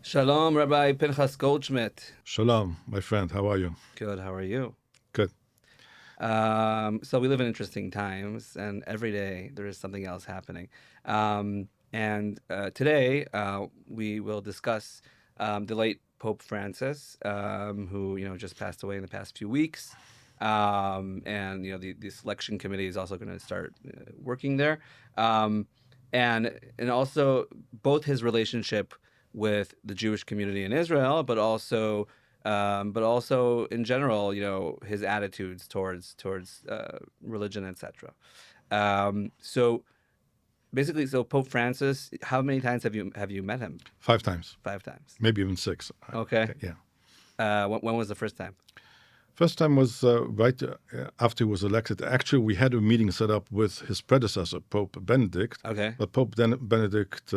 Shalom, Rabbi Pinchas Goldschmidt. Shalom, my friend. How are you? Good, how are you? Good. So we live in interesting times, and every day there is something else happening. And today we will discuss the late Pope Francis, who just passed away in the past few weeks. And the selection committee is also going to start working there, and also both his relationship with the Jewish community in Israel, but also in general, his attitudes towards religion, etc. So basically, so Pope Francis, how many times have you met him? 5 times, 5 times. maybe even 6. Okay. Yeah. When was the first time? First time was right after he was elected. Actually, we had a meeting set up with his predecessor, Pope Benedict. Okay. But Pope Benedict,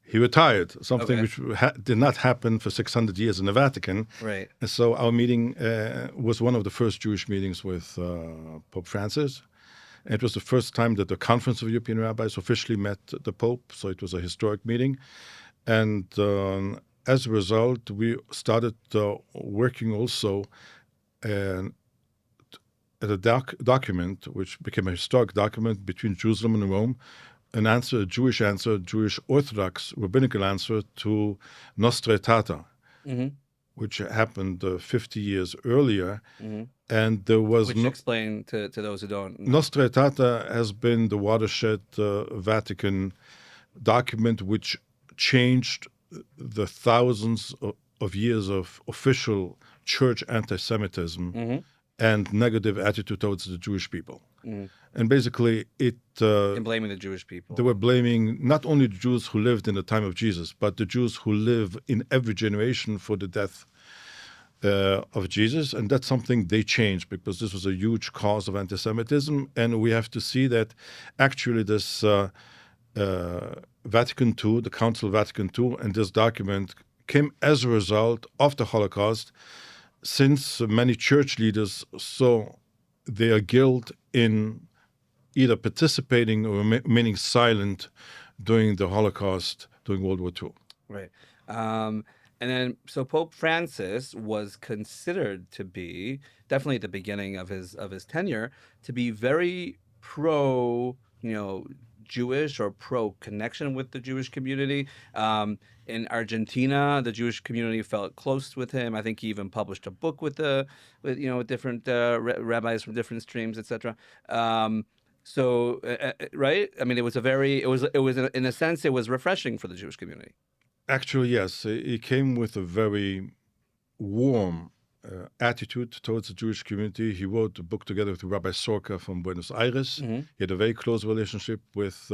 he retired, something Okay. which did not happen for 600 years in the Vatican. Right. And so our meeting was one of the first Jewish meetings with Pope Francis. And it was the first time that the Conference of European Rabbis officially met the Pope, so it was a historic meeting. And as a result, we started working also at a document, which became a historic document between Jerusalem and Rome, a Jewish Orthodox rabbinical answer to Nostra Aetate, Mm-hmm. which happened 50 years earlier. Mm-hmm. And there was Which explain to those who don't know. Nostra Aetate has been the watershed Vatican document which changed the thousands of years of official church anti-Semitism Mm-hmm. and negative attitude towards the Jewish people. Mm-hmm. And basically, And blaming the Jewish people. they were blaming not only the Jews who lived in the time of Jesus, but the Jews who live in every generation for the death of Jesus. And that's something they changed because this was a huge cause of anti-Semitism. And we have to see that actually this Vatican II, the Council of Vatican II, and this document came as a result of the Holocaust, since many church leaders saw their guilt in either participating or remaining silent during the Holocaust, during World War II. Right. And then, so Pope Francis was considered to be, definitely at the beginning of his tenure, to be very pro, Jewish or pro connection with the Jewish community. In Argentina, the Jewish community felt close with him. I think he even published a book with different rabbis from different streams, etc. So, right? I mean, it was in a sense, it was refreshing for the Jewish community. Actually, yes, he came with a very warm attitude towards the Jewish community. He wrote a book together with Rabbi Sorka from Buenos Aires. Mm-hmm. He had a very close relationship with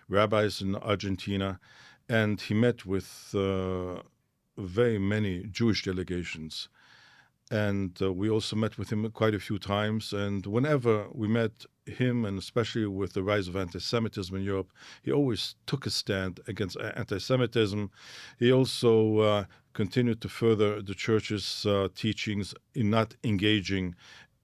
rabbis in Argentina, and he met with very many Jewish delegations. And we also met with him quite a few times. And whenever we met him, and especially with the rise of anti-Semitism in Europe, he always took a stand against anti-Semitism. He also continued to further the church's teachings in not engaging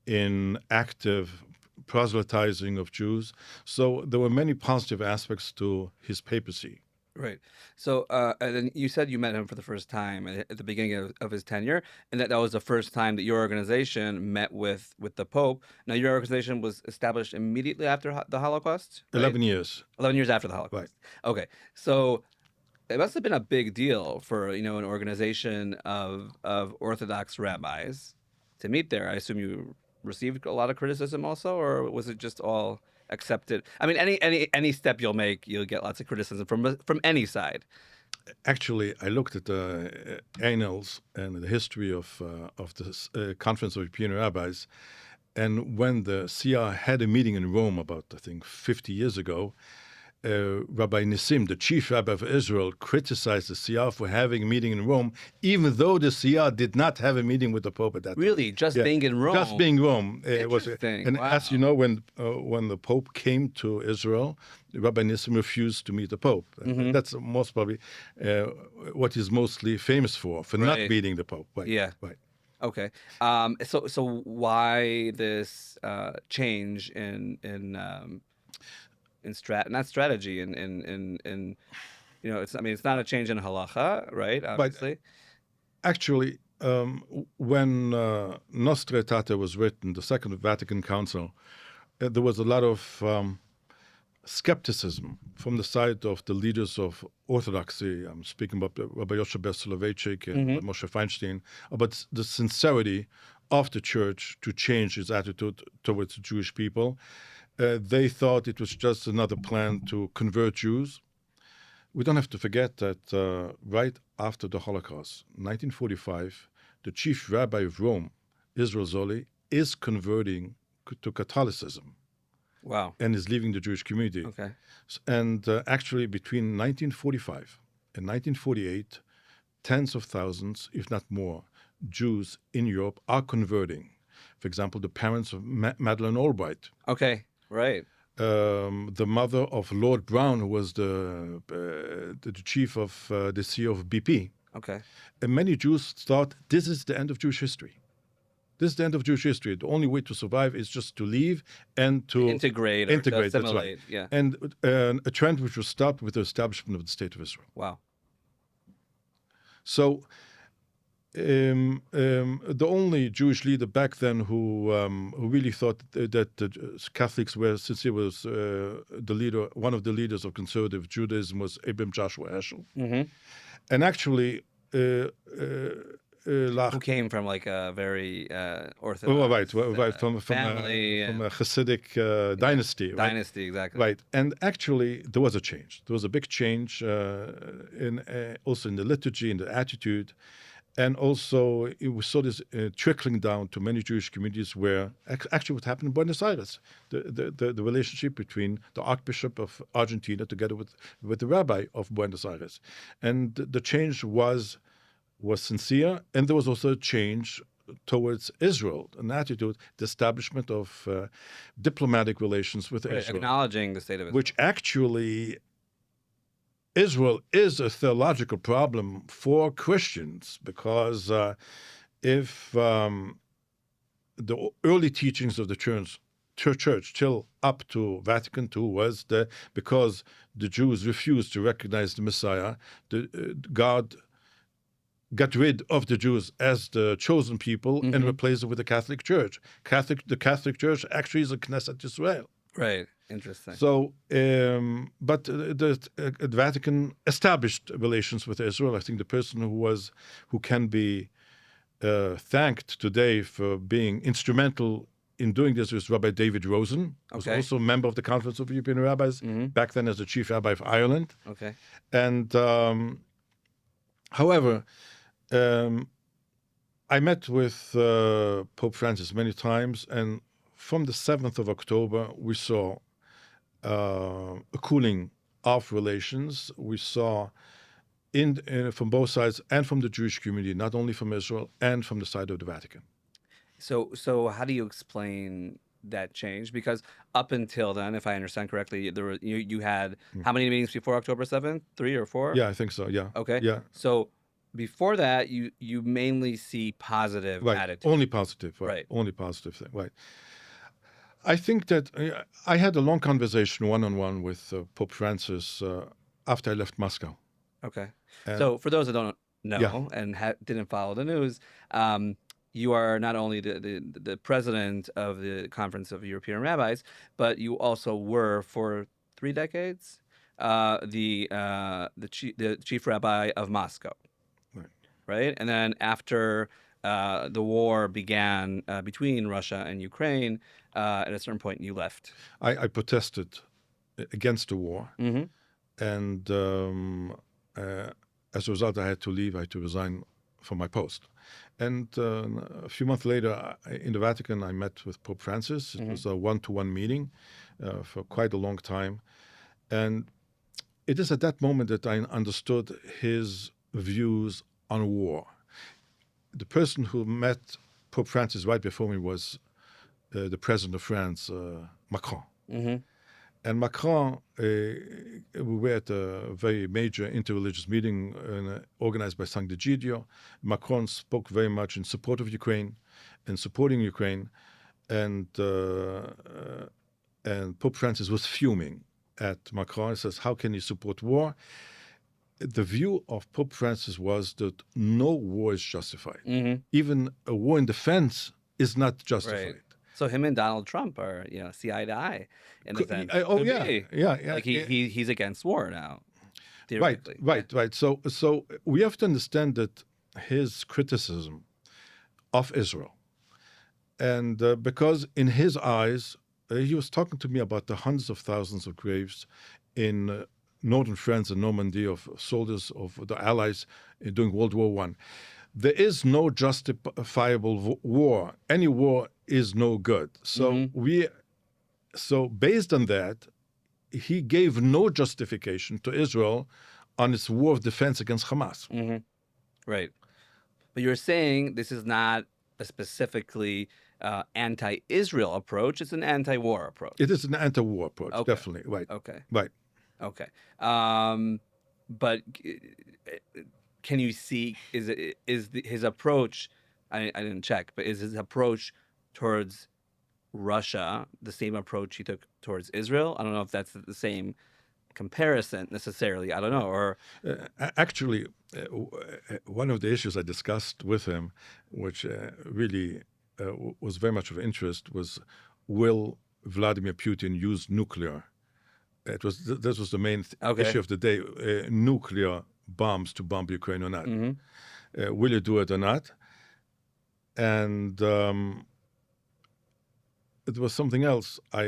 in active proselytizing of Jews. So there were many positive aspects to his papacy. Right. So, and then you said you met him for the first time at the beginning of his tenure, and that was the first time that your organization met with the Pope. Now, your organization was established immediately after the Holocaust? Right? 11 years. 11 years after the Holocaust. Right. Okay. So it must have been a big deal for, an organization of Orthodox rabbis to meet there. I assume you received a lot of criticism also, or was it just all accepted? I mean, any step you'll make, you'll get lots of criticism from any side. Actually, I looked at the annals and the history of the Conference of European Rabbis, and when the CR had a meeting in Rome about, I think, 50 years ago, Rabbi Nissim, the chief rabbi of Israel, criticized the CR for having a meeting in Rome, even though the CR did not have a meeting with the Pope at that time. Really, just being in Rome. Just being Rome. Interesting. And Wow. as you know, when the Pope came to Israel, Rabbi Nissim refused to meet the Pope. Mm-hmm. That's most probably what he's mostly famous for not Right. meeting the Pope. Right. Yeah. Right. Okay. So why this change in not strategy in it's, I mean, it's not a change in halacha, right? But Obviously. actually, when Nostra Aetate was written, the Second Vatican Council, there was a lot of skepticism from the side of the leaders of Orthodoxy. I'm speaking about Rabbi Yoshe Ber Soloveitchik and Mm-hmm. Moshe Feinstein, about the sincerity of the church to change its attitude towards the Jewish people. They thought it was just another plan to convert Jews. We don't have to forget that right after the Holocaust, 1945, the chief rabbi of Rome, Israel Zoli, is converting to Catholicism Wow. and is leaving the Jewish community. Okay. And actually, between 1945 and 1948, tens of thousands, if not more, Jews in Europe are converting. For example, the parents of Madeleine Albright, Okay. Right. the mother of Lord Brown, who was the chief of the CEO of BP. Okay. And many Jews thought this is the end of Jewish history. This is the end of Jewish history. The only way to survive is just to leave and to Integrate or to integrate. That's right. assimilate. Yeah. And a trend which was stopped with the establishment of the State of Israel. Wow. So the only Jewish leader back then who really thought that the Catholics were sincere was the leader, one of the leaders of conservative Judaism, was Abram Joshua Heschel. Mm-hmm. And actually, Who came from like a very orthodox right, from family from and a Hasidic dynasty, right? dynasty, exactly. Right, and actually there was a change. There was a big change in also in the liturgy, in the attitude, and also we saw this trickling down to many Jewish communities. Where actually what happened in Buenos Aires, the relationship between the Archbishop of Argentina together with the Rabbi of Buenos Aires, and the change was sincere, and there was also a change towards Israel, an attitude, the establishment of diplomatic relations with Right. Israel, Acknowledging the state of Israel. which actually Israel is a theological problem for Christians, because if the early teachings of the church till up to Vatican II was that because the Jews refused to recognize the Messiah, God got rid of the Jews as the chosen people and replaced it with the Catholic Church. The Catholic Church actually is a Knesset Israel. Right. Interesting. So, but the Vatican established relations with Israel. I think the person who can be thanked today for being instrumental in doing this is Rabbi David Rosen, who's Okay. also a member of the Conference of European Rabbis, back then as the chief rabbi of Ireland. Okay. And however, I met with Pope Francis many times, and from the 7th of October, we saw a cooling of relations. We saw from both sides and from the Jewish community, not only from Israel and from the side of the Vatican. So how do you explain that change? Because up until then, if I understand correctly, there were you had how many meetings before October 7th? 3 or 4? Yeah, I think so. Yeah. Okay. Yeah. So before that, you mainly see positive Right. attitude. Only positive. Right. Only positive thing. Right. I think that I had a long conversation one-on-one with Pope Francis after I left Moscow. Okay. And So for those that don't know Yeah. and didn't follow the news, you are not only the president of the Conference of European Rabbis, but you also were for 3 decades the chief rabbi of Moscow. Right. Right? And then after the war began between Russia and Ukraine, at a certain point you left. I protested against the war, Mm-hmm. and as a result, I had to leave. I had to resign from my post. And a few months later, in the Vatican, I met with Pope Francis. It was a one-to-one meeting for quite a long time. And it is at that moment that I understood his views on war. The person who met Pope Francis right before me was the president of France, Macron. Mm-hmm. And Macron, we were at a very major interreligious meeting organized by Sant'Egidio. Macron spoke very much in support of Ukraine and supporting Ukraine. And Pope Francis was fuming at Macron. He says, how can he support war? the view of Pope Francis was that no war is justified. Mm-hmm. Even a war in defense is not Right. justified. So him and Donald Trump are, see eye to eye in a sense. Oh Could yeah, be. yeah. Like he's against war now, Right, theoretically. right. So we have to understand that his criticism of Israel, and because in his eyes, he was talking to me about the hundreds of thousands of graves in northern France and Normandy of soldiers of the Allies during World War One. There is no justifiable war. Any war is no good. Mm-hmm. So based on that, he gave no justification to Israel on its war of defense against Hamas. Mm-hmm. Right. But you're saying this is not a specifically anti-Israel approach; it's an anti-war approach. It is an anti-war approach, Okay. definitely. Right. Okay. Right. Okay. But can you see his approach? I didn't check, but is his approach towards Russia the same approach he took towards Israel? I don't know if that's the same comparison necessarily. I don't know. Or Actually, one of the issues I discussed with him, which really was very much of interest, was will Vladimir Putin use nuclear? This was the main Okay. issue of the day: nuclear bombs to bomb Ukraine or not. Mm-hmm. Will you do it or not? And it was something else I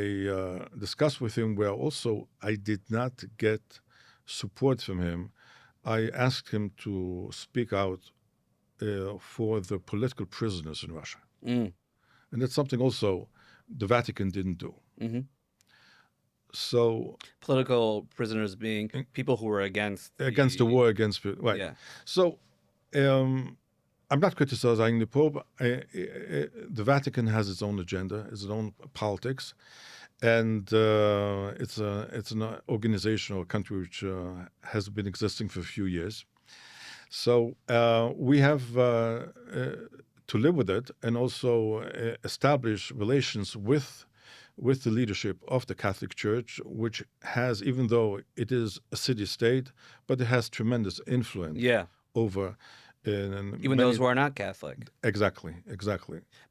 discussed with him where also I did not get support from him. I asked him to speak out for the political prisoners in Russia. Mm. And that's something also the Vatican didn't do. Mm-hmm. So Political prisoners being people who were against the war against, right. Yeah. So I'm not criticizing the Pope. The Vatican has its own agenda, its own politics, and it's an organization or a country which has been existing for a few years. So we have to live with it and also establish relations with the leadership of the Catholic Church, which has, even though it is a city-state, but it has tremendous influence over even those who are not Catholic. Exactly.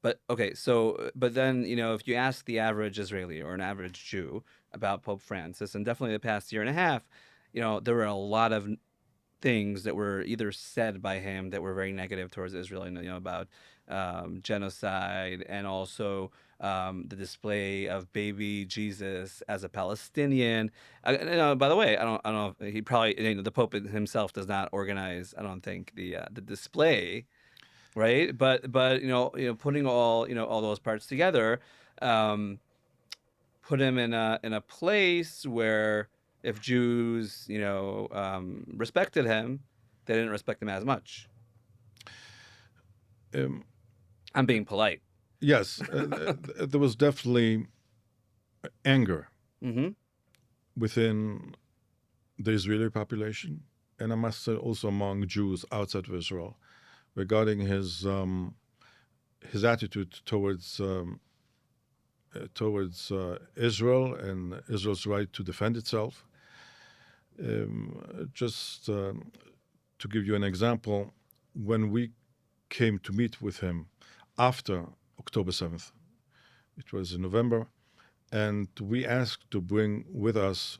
But okay, so but then if you ask the average Israeli or an average Jew about Pope Francis, and definitely the past year and a half, there were a lot of things that were either said by him that were very negative towards Israel, about genocide, and also the display of baby Jesus as a Palestinian. By the way, I don't know if he probably, the Pope himself does not organize, I don't think, the display, right? But putting all those parts together, put him in a place where if Jews, respected him, they didn't respect him as much. I'm being polite. Yes, there was definitely anger within the Israeli population, and I must say also among Jews outside of Israel, regarding his attitude towards Israel and Israel's right to defend itself. Just to give you an example, when we came to meet with him after October 7th, it was in November, and we asked to bring with us,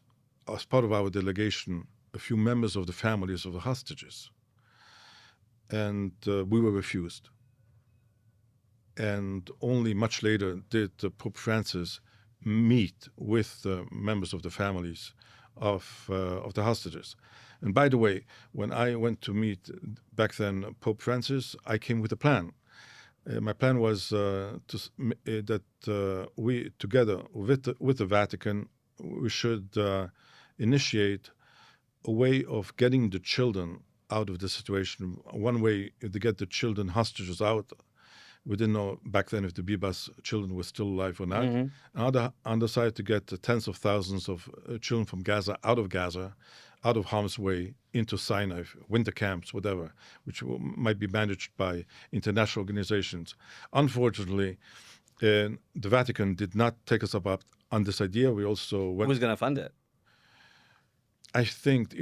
as part of our delegation, a few members of the families of the hostages. And we were refused. And only much later did Pope Francis meet with the members of the families of the hostages. And by the way, when I went to meet back then Pope Francis, I came with a plan. My plan was that we, together with the Vatican, we should initiate a way of getting the children out of the situation. One way to get the children hostages out. We didn't know back then if the Bibas children were still alive or not. On the side, to get tens of thousands of children from Gaza, out of harm's way, into Sinai, winter camps, whatever, which might be managed by international organizations. Unfortunately, the Vatican did not take us up on this idea. We also went. Who's going to fund it? I think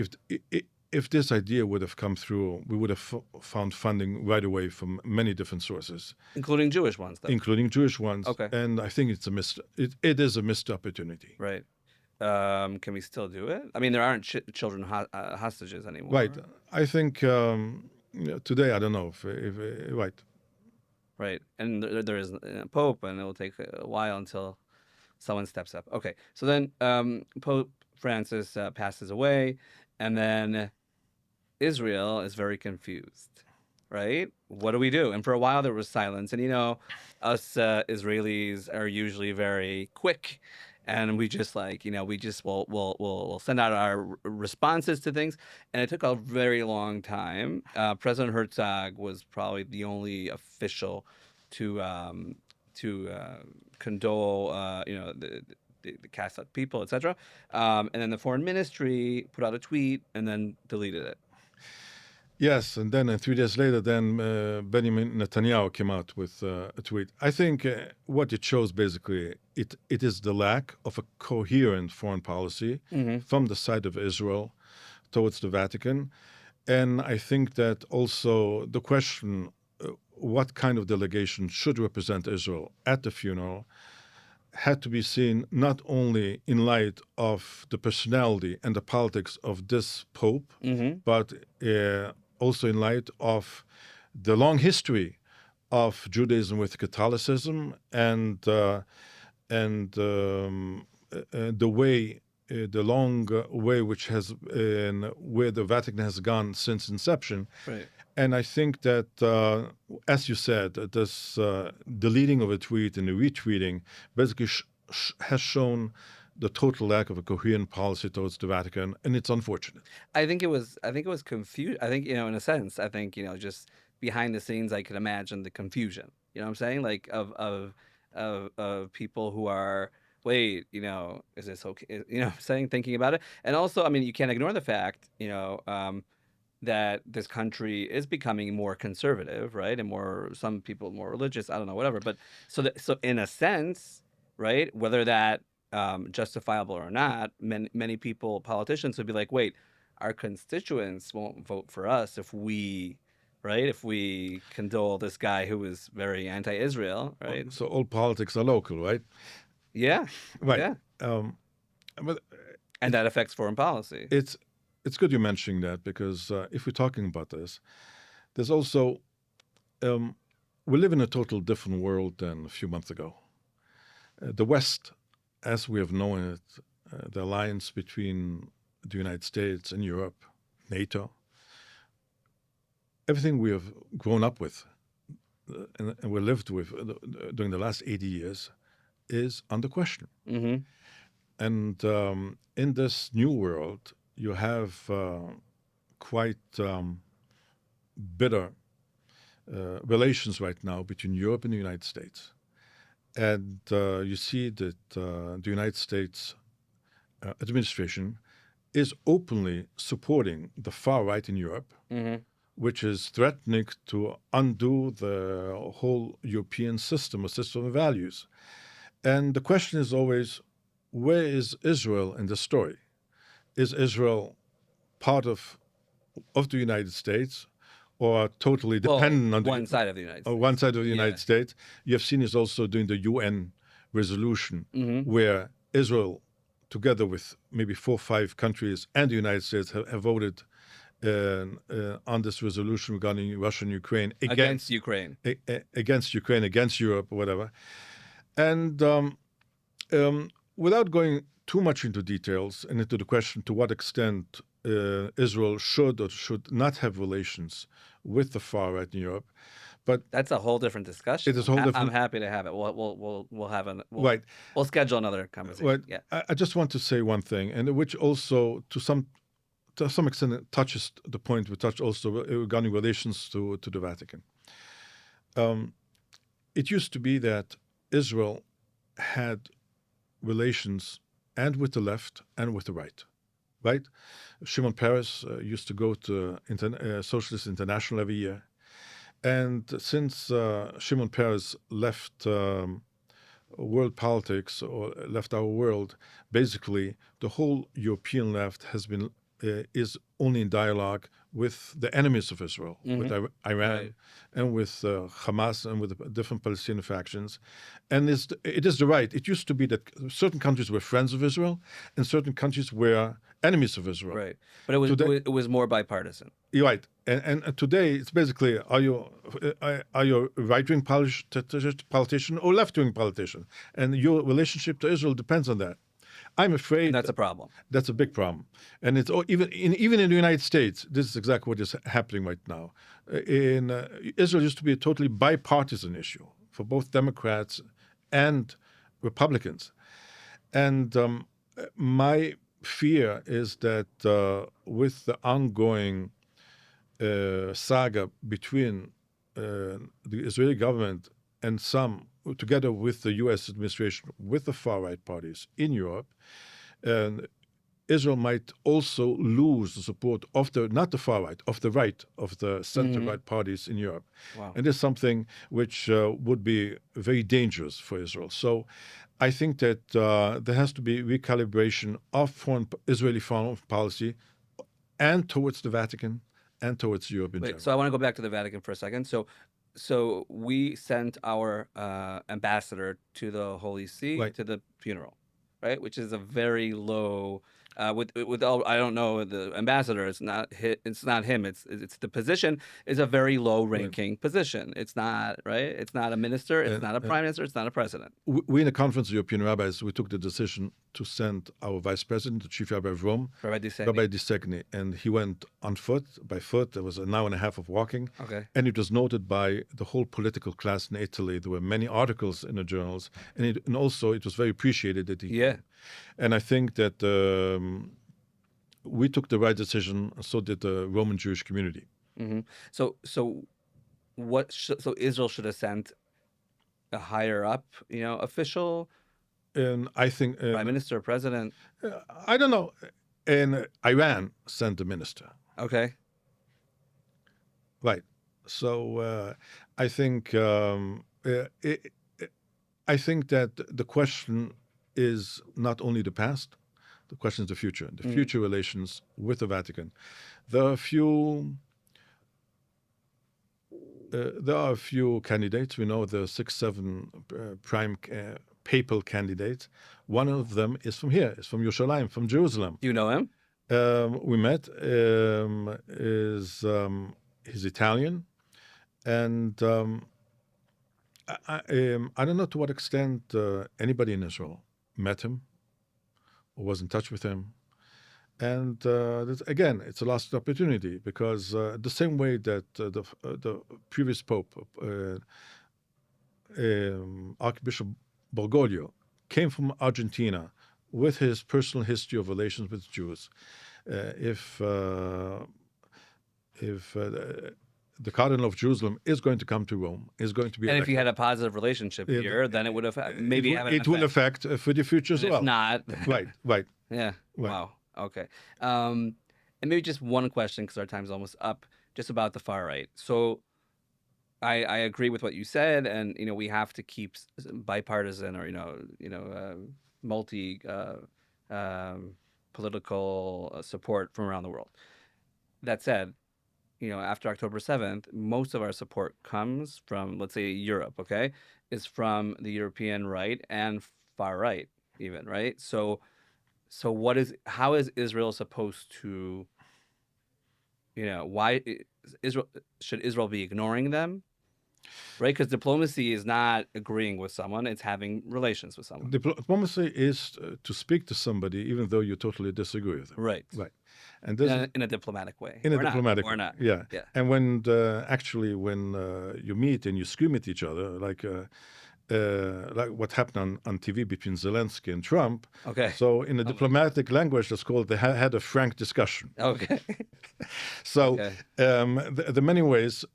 if this idea would have come through, we would have found funding right away from many different sources, including Jewish ones, though. including Jewish ones. Okay. And I think it is a missed opportunity. Right. Can we still do it? I mean, there aren't children hostages anymore. Right. I think today, I don't know if right. Right. And there is a pope, and it will take a while until someone steps up. Okay. So then Pope Francis passes away, and then Israel is very confused, right? What do we do? And for a while there was silence. And us Israelis are usually very quick, and we just we'll send out our responses to things. And it took a very long time. President Herzog was probably the only official to condole, the Catholic people, etc. And then the foreign ministry put out a tweet and then deleted it. Yes, and then 3 days later, then Benjamin Netanyahu came out with a tweet. I think what it shows basically, it is the lack of a coherent foreign policy from the side of Israel towards the Vatican. And I think that also the question, what kind of delegation should represent Israel at the funeral, had to be seen not only in light of the personality and the politics of this Pope, but also in light of the long history of Judaism with Catholicism and the long way which has where the Vatican has gone since inception. Right. And I think that, as you said, this deleting of a tweet and the retweeting basically has shown the total lack of a coherent policy towards the Vatican, and it's unfortunate. I think it was confused. I think, in a sense, I think, just behind the scenes, I could imagine the confusion. You know what I'm saying? Like of people who are, wait, is this okay? Thinking about it. And also, I mean, you can't ignore the fact, that this country is becoming more conservative, right? And some people more religious, I don't know, whatever. But so in a sense, right, whether that justifiable or not, many people, politicians, would be like, wait, our constituents won't vote for us if we condole this guy who is very anti-Israel, right? So all politics are local, right? Yeah. Right. Yeah. But and that affects foreign policy. It's good you're mentioning that, because if we're talking about this, there's also we live in a total different world than a few months ago. The West, as we have known it, the alliance between the United States and Europe, NATO, everything we have grown up with and we lived with during the last 80 years is under question. And in this new world, you have quite bitter relations right now between Europe and the United States. And you see that the United States administration is openly supporting the far right in Europe, which is threatening to undo the whole European system, a system of values. And the question is always, where is Israel in the story? Is Israel part of the United States, or totally dependent on one side of the United States? One side of the United States. You have seen is also doing the UN resolution, where Israel, together with maybe 4 or 5 countries and the United States, have voted on this resolution regarding Russia and Ukraine against Ukraine, against Europe, or whatever. And without going too much into details and into the question to what extent Israel should or should not have relations with the far right in Europe, but that's a whole different discussion. It is a whole different. I'm happy to have it. We'll have right. We'll schedule another conversation. Right. Yeah. I just want to say one thing, and which also to some extent it touches the point we touched also regarding relations to the Vatican. It used to be that Israel had relations and with the left and with the right. Right? Shimon Peres used to go to Socialist International every year. And since Shimon Peres left world politics, or left our world, basically the whole European left has been is only in dialogue with the enemies of Israel, with Iran, Right. and with Hamas, and with the different Palestinian factions. And it is the right. It used to be that certain countries were friends of Israel, and certain countries were enemies of Israel. Right. But it was Today, it was more bipartisan. you're right. And today it's basically are you a right-wing politician or left-wing politician, and your relationship to Israel depends on that. I'm afraid And that's a problem. that's a big problem, and it's even in the United States. This is exactly what is happening right now. In Israel used to be a totally bipartisan issue for both Democrats and Republicans, and my fear is that with the ongoing saga between the Israeli government and some, together with the U.S. administration, with the far right parties in Europe, and Israel might also lose the support of not the far right, of the right, of the center right parties in Europe. Wow. And this is something which would be very dangerous for Israel. So I think that there has to be recalibration of Israeli foreign policy and towards the Vatican and towards Europe in general. So I want to go back to the Vatican for a second. So we sent our ambassador to the Holy See Right. to the funeral, right? Which is a very low. With all, I don't know the ambassador. It's not him. It's the position is a very low ranking position. It's not right. It's not a minister. It's not a prime minister. It's not a president. We in the Conference of European Rabbis, we took the decision to send our vice president, the chief rabbi of Rome, Rabbi Disegni. Rabbi Disegni, and he went on foot, by foot. There was an hour and a half of walking. Okay. And it was noted by the whole political class in Italy. There were many articles in the journals, and also it was very appreciated that he came. And I think that we took the right decision, so did the Roman Jewish community. Mm-hmm. So Israel should have sent a higher up, official. And I think prime minister, president. I don't know. And Iran sent a minister. Okay. Right. So I think I think that the question is not only the past, the question is the future relations with the Vatican. There are a few candidates. We know there are 6, 7 prime papal candidates. One of them is from here, is from Yerushalayim, from Jerusalem. Do you know him? We met. He's Italian, and I don't know to what extent anybody in Israel met him or was in touch with him. And again, it's a lost opportunity because the same way that the previous Pope, Archbishop Bergoglio, came from Argentina with his personal history of relations with Jews, if the Cardinal of Jerusalem is going to come to Rome, is going to be elected. If he had a positive relationship here, then it would have maybe it will affect for the future as well. If not, right. Yeah. Right. Wow. Okay. And maybe just one question because our time's almost up. Just about the far right. So, I agree with what you said, and we have to keep bipartisan or multi political support from around the world. That said, after October 7th, most of our support comes from, let's say, Europe, okay? Is from the European right and far right even, right? So how is Israel supposed to, why should Israel be ignoring them? Right? Because diplomacy is not agreeing with someone, it's having relations with someone. Diplomacy is to speak to somebody even though you totally disagree with them. Right. And this in a diplomatic way. In a diplomatic way. Or not. Yeah. And when you meet and you scream at each other, like what happened on TV between Zelensky and Trump. Okay. So in a diplomatic language, that's called they had a frank discussion. Okay. So the many ways,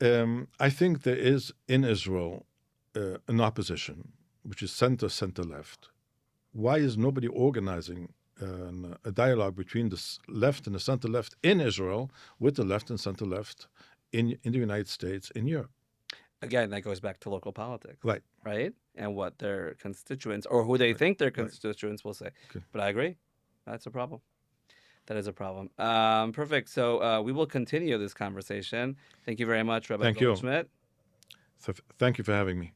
I think there is in Israel an opposition, which is center-left. Why is nobody organizing a dialogue between the left and the center-left in Israel with the left and center-left in the United States, in Europe? Again, that goes back to local politics. Right. And what their constituents or who they think their constituents will say. Okay. But I agree. That's a problem. That is a problem. Perfect. So we will continue this conversation. Thank you very much, Rabbi Thank you. Goldschmidt. So thank you for having me.